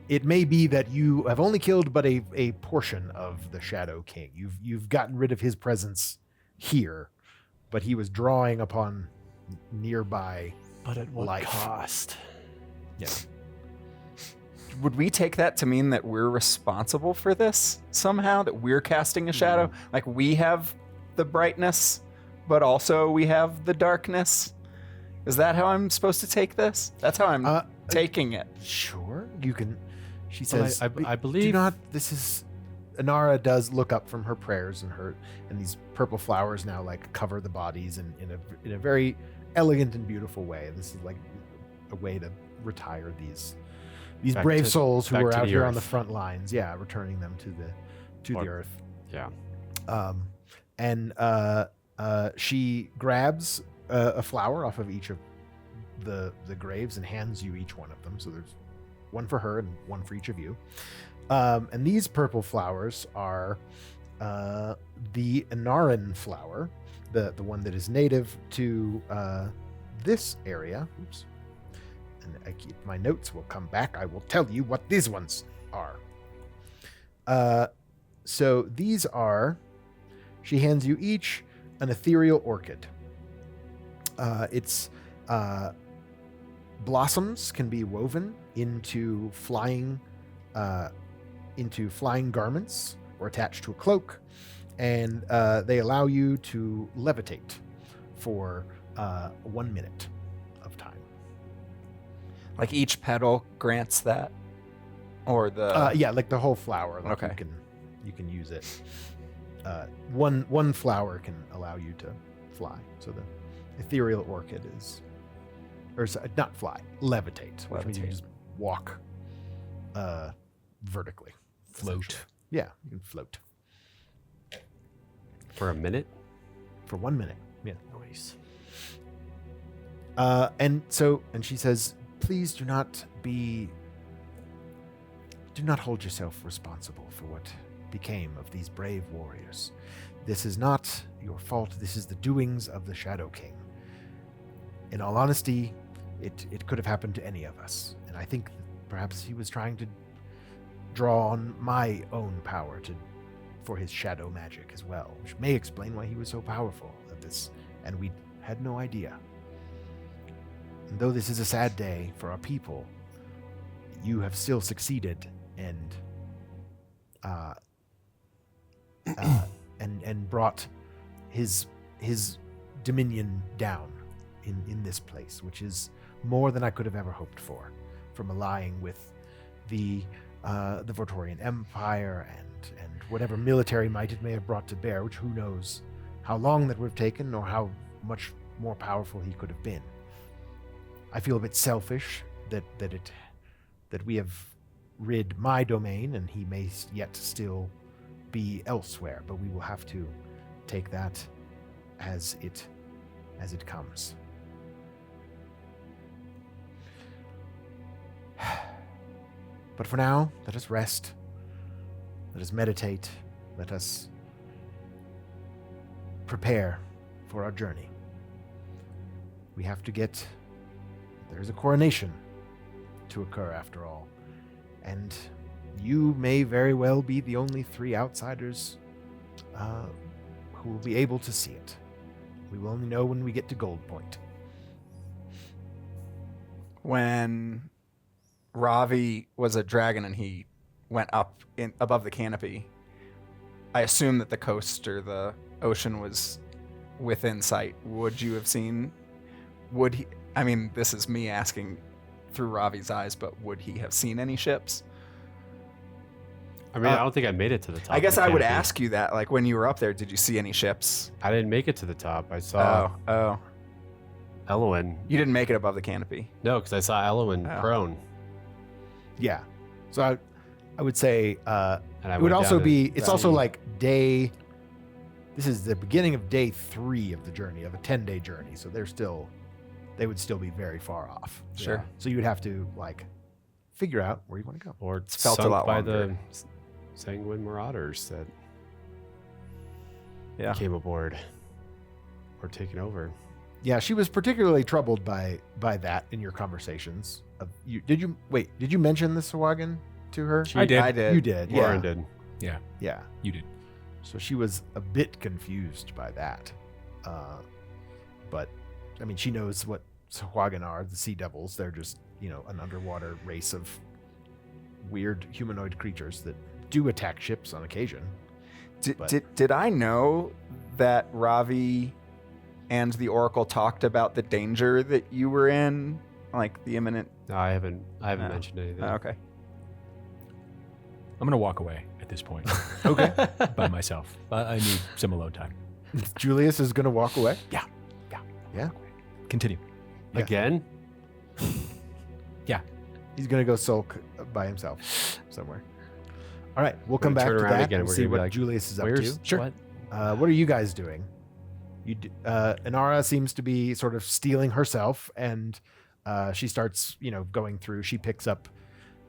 it may be that you have only killed but a portion of the Shadow King. You've gotten rid of his presence here, but he was drawing upon nearby. But at what life. cost? Yeah. Would we take that to mean that we're responsible for this somehow? That we're casting a shadow? Like we have the brightness, but also we have the darkness? Is that how I'm supposed to take this? That's how I'm taking it. Sure, you can. She says, I believe. Do not. This is. Enara does look up from her prayers, and these purple flowers now like cover the bodies in a very elegant and beautiful way. This is like a way to retire these Back brave to- souls who back were to out the here on earth. the front lines. Yeah, returning them to the earth. Yeah. She grabs a flower off of each of the graves and hands you each one of them. So there's one for her and one for each of you. And these purple flowers are the Enaran flower, the one that is native to this area. Oops. And I keep my notes. Will come back. I will tell you what these ones are. So these are. She hands you each an ethereal orchid. Its blossoms can be woven into flying garments or attached to a cloak, and they allow you to levitate for 1 minute of time. Like each petal grants that, or the Yeah, like the whole flower. Like Okay. you can use it. One flower can allow you to fly. So the ethereal orchid is not fly, levitate, which means you Levitate. just walk vertically. Float. essentially. Yeah, you can float For a minute? for 1 minute. Yeah. Nice. And she says, please do not hold yourself responsible for what became of these brave warriors. This is not your fault. This is the doings of the Shadow King. In all honesty, it could have happened to any of us. And I think that perhaps he was trying to draw on my own power for his shadow magic as well, which may explain why he was so powerful at this, and we had no idea. And though this is a sad day for our people, you have still succeeded and brought his dominion down in this place, which is more than I could have ever hoped for, from allying with the Vortorian Empire and whatever military might it may have brought to bear, which who knows how long that would have taken or how much more powerful he could have been. I feel a bit selfish that we have rid my domain and he may yet still be elsewhere, but we will have to take that as it comes. But for now, let us rest. Let us meditate. Let us prepare for our journey. We have to there's a coronation to occur after all. And you may very well be the only 3 outsiders who will be able to see it. We will only know when we get to Gold Point. When Ravi was a dragon and he went up above the canopy, I assume that the coast or the ocean was within sight. Would you have seen? Would he? I mean, this is me asking through Ravi's eyes, but would he have seen any ships? I mean, I don't think I made it to the top. I guess of the I would canopy. ask you that. Like when you were up there, did you see any ships? I didn't make it to the top. I saw Oh, Elowin. you didn't make it above the canopy. No, because I saw Elowin Oh. prone. Yeah. So I would say And I it would went also down to be, it's also see- like this is the beginning of day 3 of the journey, of a 10-day journey. So they would still be very far off. Sure. Yeah. So you would have to figure out where you want to go. Or It's felt a sunk lot by longer. the sanguine marauders that Yeah. came aboard or taken over. Yeah, she was particularly troubled by that in your conversations. Did you mention the Sahuagin to her? I did. I did. You did. Orrin Yeah. did. Yeah. You did. So she was a bit confused by that. But I mean, she knows what Sahuagin are, the sea devils. They're just, an underwater race of weird humanoid creatures that do attack ships on occasion. But- Did I know that Ravi and the Oracle talked about the danger that you were in, like the imminent? No, I haven't No. mentioned anything. Okay. I'm going to walk away at this point Okay. by myself. I need some alone time. Julius is going to walk away. Continue. Yeah. Again? He's going to go sulk by himself somewhere. All right, we'll come We're back gonna to turn around that again, and we're see gonna be what like, Julius is up Where's to. Sure. What? What are you guys doing? Enara seems to be sort of stealing herself, and she starts, going through. She picks up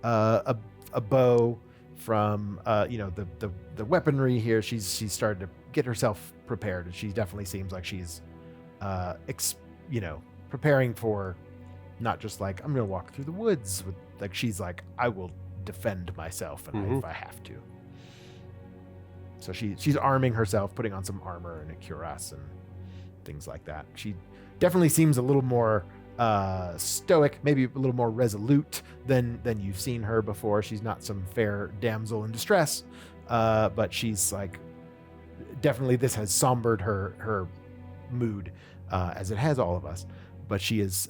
a bow from, the weaponry here. She's started to get herself prepared, and she definitely seems like she's, preparing for not just like I'm gonna walk through the woods. She's like, I will defend myself, and if I have to. So she's arming herself, putting on some armor and a cuirass and things like that. She definitely seems a little more stoic, maybe a little more resolute than you've seen her before. She's not some fair damsel in distress, but she's definitely this has sombered her mood, as it has all of us. But she is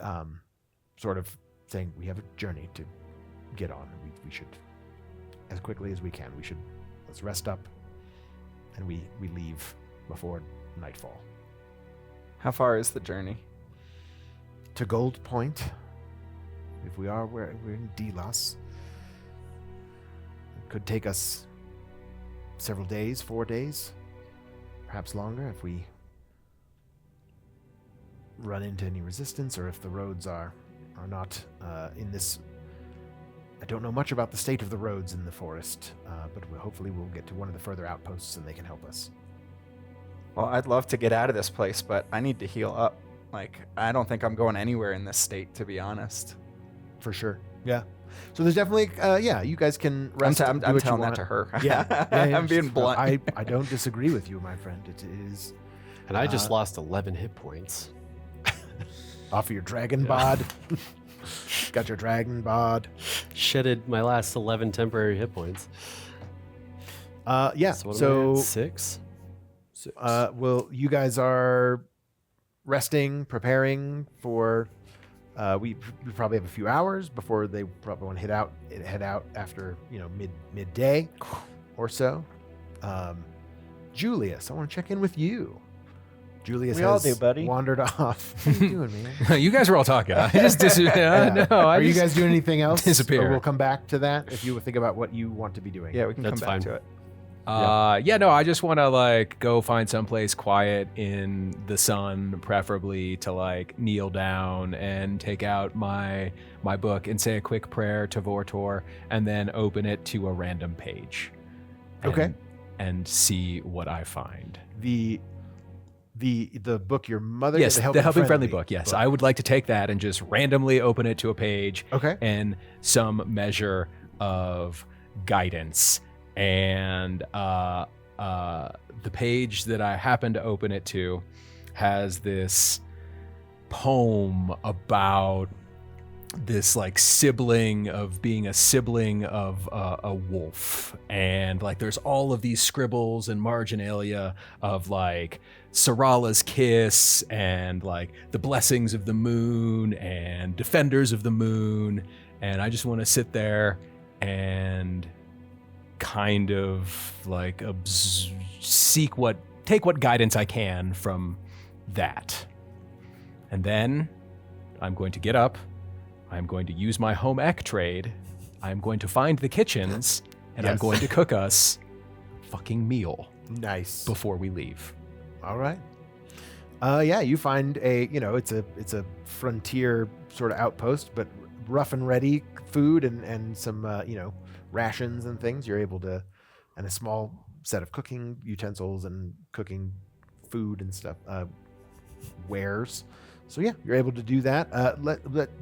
sort of saying we have a journey to get on. We should, as quickly as we can, let's rest up, and we leave before nightfall. How far is the journey? to Gold Point. If we're in Delos. It could take us several days, 4 days, perhaps longer if we run into any resistance or if the roads are not in this. I don't know much about the state of the roads in the forest, but hopefully we'll get to one of the further outposts and they can help us. Well, I'd love to get out of this place, but I need to heal up. Like, I don't think I'm going anywhere in this state, to be honest. For sure. Yeah. So there's definitely, you guys can rest. I'm do what you telling that want. to her. Yeah. I'm being blunt. I don't disagree with you, my friend. It is And I just lost 11 hit points. off of your dragon bod. Got your dragon bod. Shedded my last 11 temporary hit points. Yeah. So, what am I So, at? Six? well, you guys are resting, preparing for. We probably have a few hours before they probably want to head out after midday or so. Julius, I want to check in with you. Julius We all has do, buddy. wandered off. What are you doing, man? You guys were all talking. I just Yeah. no. Are you guys doing anything else? disappear. Or we'll come back to that if you think about what you want to be doing. Yeah, we can That's come back fine. to it. No, I just want to go find someplace quiet in the sun, preferably to kneel down and take out my book and say a quick prayer to Vortor and then open it to a random page. Okay. And see what I find. The book your mother. Yes, the Helping Friendly book. Yes, I would like to take that and just randomly open it to a page. Okay. And some measure of guidance. And the page that I happen to open it to has this poem about this sibling of being a sibling of a wolf, and there's all of these scribbles and marginalia of Cerala's kiss and the blessings of the moon and defenders of the moon, and I just want to sit there and kind of take what guidance I can from that. And then I'm going to get up, I'm going to use my home ec trade, I'm going to find the kitchens, and I'm Yes. going to cook us a fucking meal Nice. before we leave. All right. You find it's a frontier sort of outpost, but rough and ready food and some rations and things. You're able to, and a small set of cooking utensils and cooking food and stuff, wares. So yeah, you're able to do that.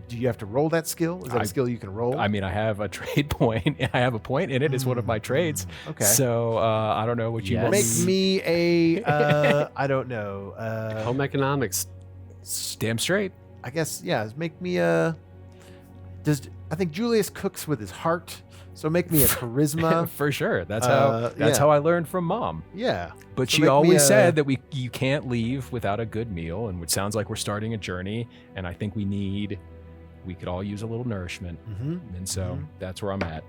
Do you have to roll that skill? Is that a skill you can roll? I mean, I have a trade point. I have a point in it. It's one of my trades. Okay. So I don't know what you want. Make me a I don't know. Home economics. Damn straight. I guess make me a. I think Julius cooks with his heart, so make me a charisma. For sure. That's how I learned from Mom. Yeah. But So she make me always a- said that you can't leave without a good meal, and it sounds like we're starting a journey, and I think we could all use a little nourishment. Mm-hmm. And so that's where I'm at.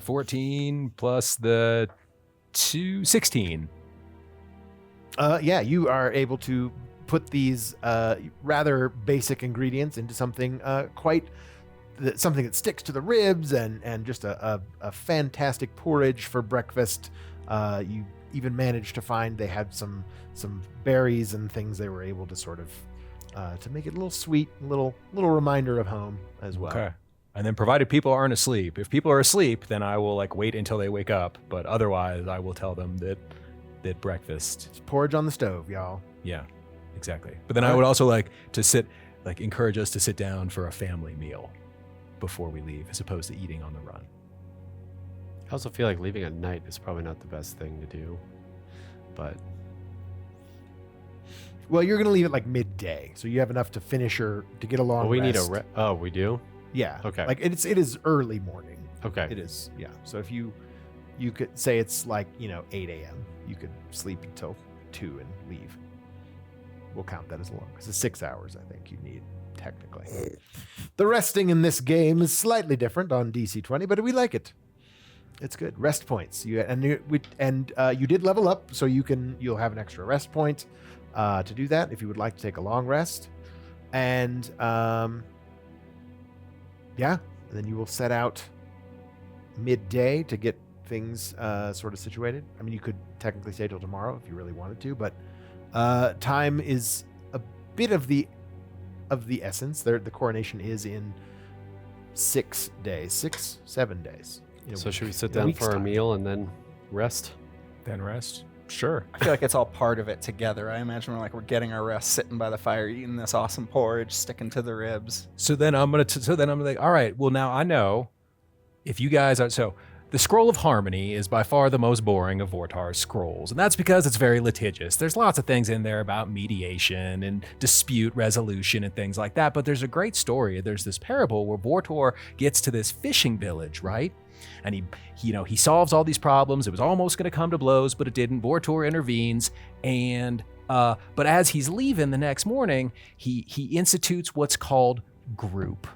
14 plus the 16. You are able to put these rather basic ingredients into something something that sticks to the ribs and just a fantastic porridge for breakfast. You even managed to find they had some berries and things they were able to sort of to make it a little sweet, little reminder of home as well. Okay. And then provided people aren't asleep. If people are asleep, then I will wait until they wake up. But otherwise, I will tell them that breakfast. It's porridge on the stove, y'all. Yeah, exactly. But then I would also encourage us to sit down for a family meal before we leave, as opposed to eating on the run. I also feel like leaving at night is probably not the best thing to do. But Well, you're gonna leave at midday, so you have enough to finish to get a long. we need rest. Oh, we do? Yeah. Okay. It is early morning. Okay. It is. Yeah. So if you could say it's 8 a.m. You could sleep until 2 and leave. We'll count that as long because it's 6 hours. I think you need technically. The resting in this game is slightly different on DC20, but we like it. It's good. Rest points. You did level up, so you'll have an extra rest point. to do that if you would like to take a long rest. And and then you will set out midday to get things sort of situated. I mean, you could technically stay till tomorrow if you really wanted to, but time is a bit of the essence. The coronation is in 6 days, 7 days. So should we sit down for our meal and then rest? Then rest. Sure. I feel like it's all part of it together. I imagine we're getting our rest, sitting by the fire, eating this awesome porridge, sticking to the ribs. So then I'm gonna like, all right. Well, now I know if you guys are so. The Scroll of Harmony is by far the most boring of Vortar's scrolls, and that's because it's very litigious. There's lots of things in there about mediation and dispute resolution and things like that, but there's a great story. There's this parable where Vortar gets to this fishing village, right? And he solves all these problems. It was almost going to come to blows, but it didn't. Vortar intervenes, and but as he's leaving the next morning, he institutes what's called group,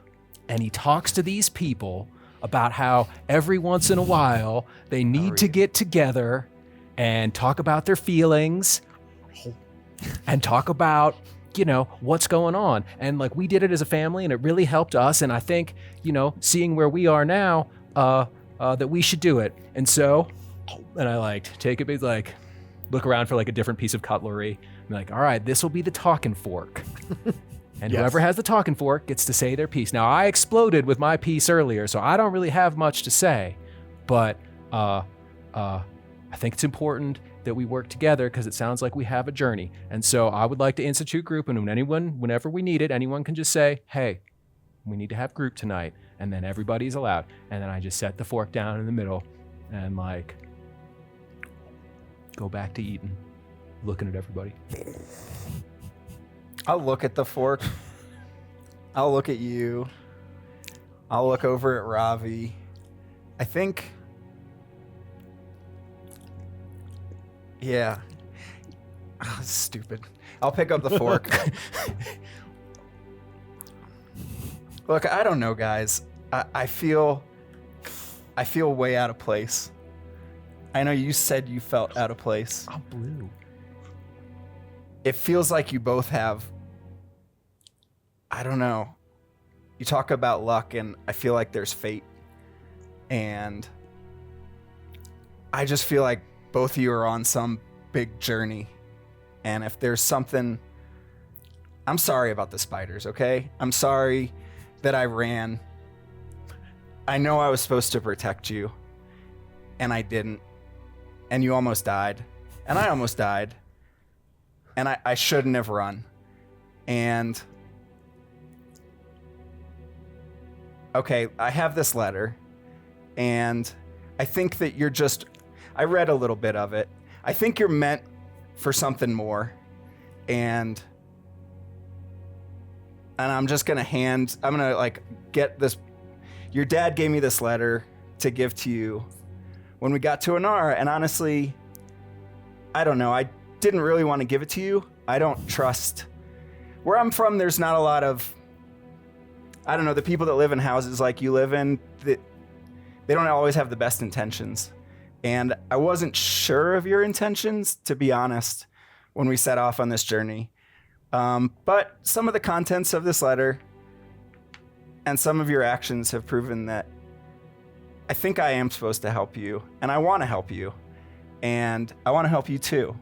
and he talks to these people about how every once in a while they need to get together and talk about their feelings and talk about, what's going on. And like we did it as a family and it really helped us. And I think, seeing where we are now, that we should do it. And so, and I take a big, look around for a different piece of cutlery. I'm like, all right, this will be the talking fork. And whoever has the talking fork gets to say their piece. Now, I exploded with my piece earlier, so I don't really have much to say. But I think it's important that we work together because it sounds like we have a journey. And so I would like to institute group, and whenever we need it, anyone can just say, hey, we need to have group tonight. And then everybody's allowed. And then I just set the fork down in the middle and go back to eating, looking at everybody. I'll look at the fork. I'll look at you. I'll look over at Ravi. I think... Yeah. Oh, stupid. I'll pick up the fork. Look, I don't know, guys. I feel way out of place. I know you said you felt out of place. I'm blue. It feels like you both have... I don't know. You talk about luck, and I feel like there's fate. And I just feel like both of you are on some big journey. And if there's something... I'm sorry about the spiders, okay? I'm sorry that I ran. I know I was supposed to protect you, and I didn't. And you almost died. And I almost died. And I shouldn't have run. And... Okay, I have this letter, and I think that you're just... I read a little bit of it. I think you're meant for something more, and I'm just gonna get this... Your dad gave me this letter to give to you when we got to Enara, and honestly, I don't know, I didn't really want to give it to you. I don't trust... Where I'm from, there's not a lot of... I don't know, the people that live in houses like you live in, they don't always have the best intentions. And I wasn't sure of your intentions, to be honest, when we set off on this journey. But some of the contents of this letter and some of your actions have proven that I think I am supposed to help you, and I want to help you. And I want to help you too.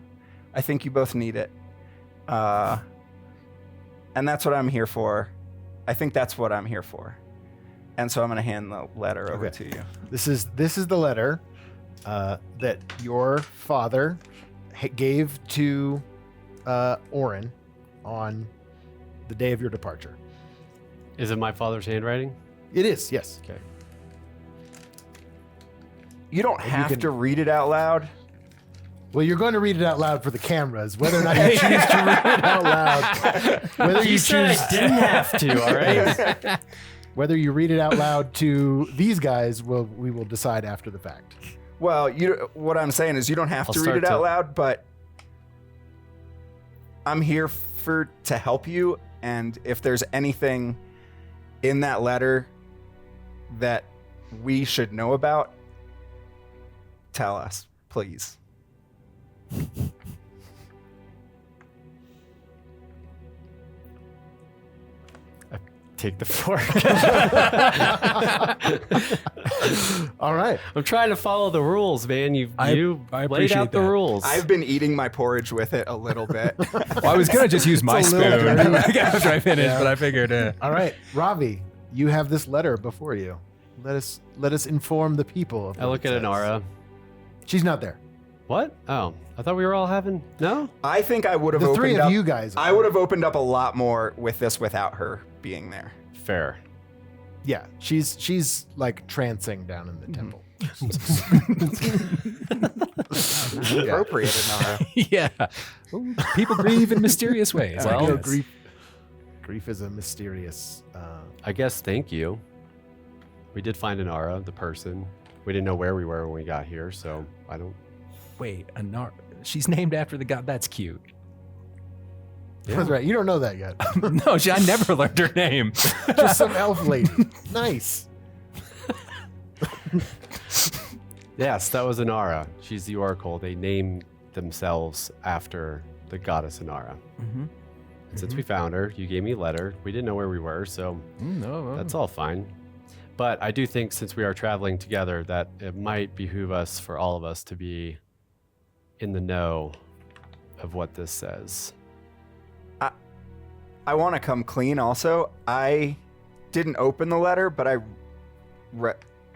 I think you both need it. And that's what I'm here for. I think that's what I'm here for. And so I'm going to hand the letter over to you. This is the letter that your father gave to Orrin on the day of your departure. Is it my father's handwriting? It is, yes. Okay. You don't have to read it out loud. Well, you're going to read it out loud for the cameras. Whether or not you choose to read it out loud, whether you choose didn't have to, all right? Whether you read it out loud to these guys, we will decide after the fact. Well, what I'm saying is you don't have to read it out loud, but I'm here to help you. And if there's anything in that letter that we should know about, tell us, please. take the fork. All right. I'm trying to follow the rules, man. You I laid appreciate out the that. rules. I've been eating my porridge with it a little bit. Well, I was gonna just use my It's a little spoon dirty. like, after I finished, but I figured. All right, Ravi, you have this letter before you. Let us inform the people. Of I what look it at says. Enara. She's not there. What? Oh, I thought we were all having. No? I think I would have The opened three up. of you guys. I would have opened up a lot more with this without her being there. Fair. Yeah, she's like trancing down in the temple. Appropriate, Enara. yeah. Ooh, people grieve in mysterious ways. Well, I You know, guess. grief is a mysterious. I guess thank you. We did find Enara, the person. We didn't know where we were when we got here, so I don't. Wait, Enara. She's named after the god. That's cute. That's right. You don't know that yet. No, I never learned her name. Just some elf lady. Nice. Yes, that was Enara. She's the oracle. They named themselves after the goddess Enara. Mm-hmm. And since we found her, you gave me a letter. We didn't know where we were, so No, that's all fine. But I do think since we are traveling together, that it might behoove us for all of us to be in the know of what this says. I want to come clean also. I didn't open the letter, but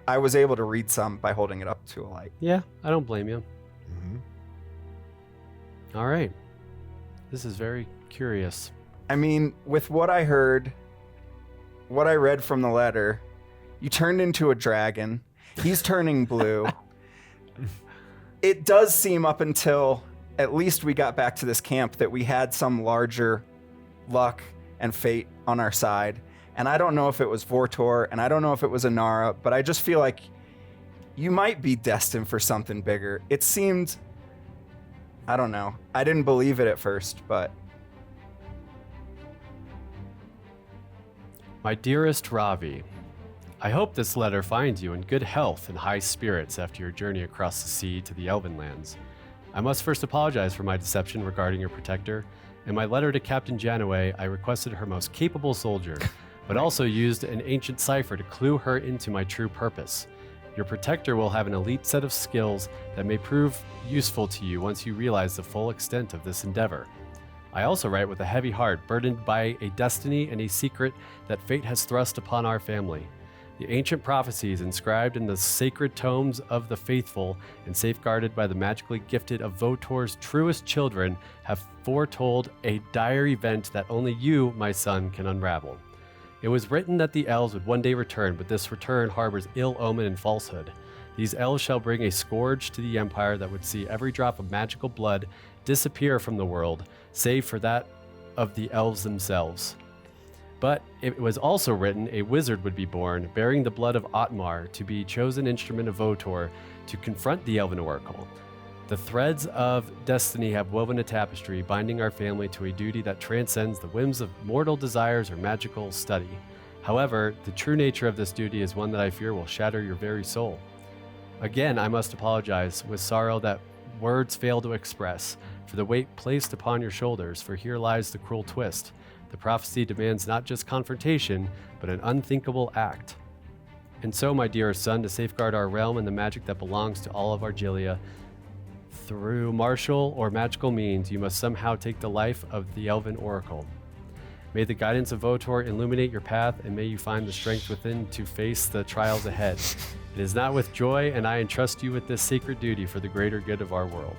I was able to read some by holding it up to a light. Yeah, I don't blame you. Mhm. All right. This is very curious. I mean, with what I heard, what I read from the letter, you turned into a dragon. He's turning blue. It does seem up until at least we got back to this camp that we had some larger luck and fate on our side. And I don't know if it was Vortor and I don't know if it was Enara, but I just feel like you might be destined for something bigger. It seemed, I don't know. I didn't believe it at first, but My dearest Ravi, I hope this letter finds you in good health and high spirits after your journey across the sea to the Elven lands. I must first apologize for my deception regarding your protector. In my letter to Captain Janaway, I requested her most capable soldier, but also used an ancient cipher to clue her into my true purpose. Your protector will have an elite set of skills that may prove useful to you once you realize the full extent of this endeavor. I also write with a heavy heart, burdened by a destiny and a secret that fate has thrust upon our family. The ancient prophecies inscribed in the sacred tomes of the faithful and safeguarded by the magically gifted of Votor's truest children have foretold a dire event that only you, my son, can unravel. It was written that the elves would one day return, but this return harbors ill omen and falsehood. These elves shall bring a scourge to the empire that would see every drop of magical blood disappear from the world, save for that of the elves themselves. But it was also written a wizard would be born, bearing the blood of Otmar, to be chosen instrument of Votor to confront the Elven Oracle. The threads of destiny have woven a tapestry, binding our family to a duty that transcends the whims of mortal desires or magical study. However, the true nature of this duty is one that I fear will shatter your very soul. Again, I must apologize with sorrow that words fail to express, for the weight placed upon your shoulders, for here lies the cruel twist. The prophecy demands not just confrontation, but an unthinkable act. And so, my dearest son, to safeguard our realm and the magic that belongs to all of Argilia, through martial or magical means, you must somehow take the life of the Elven Oracle. May the guidance of Votor illuminate your path, and may you find the strength within to face the trials ahead. It is not with joy, and I entrust you with this sacred duty for the greater good of our world.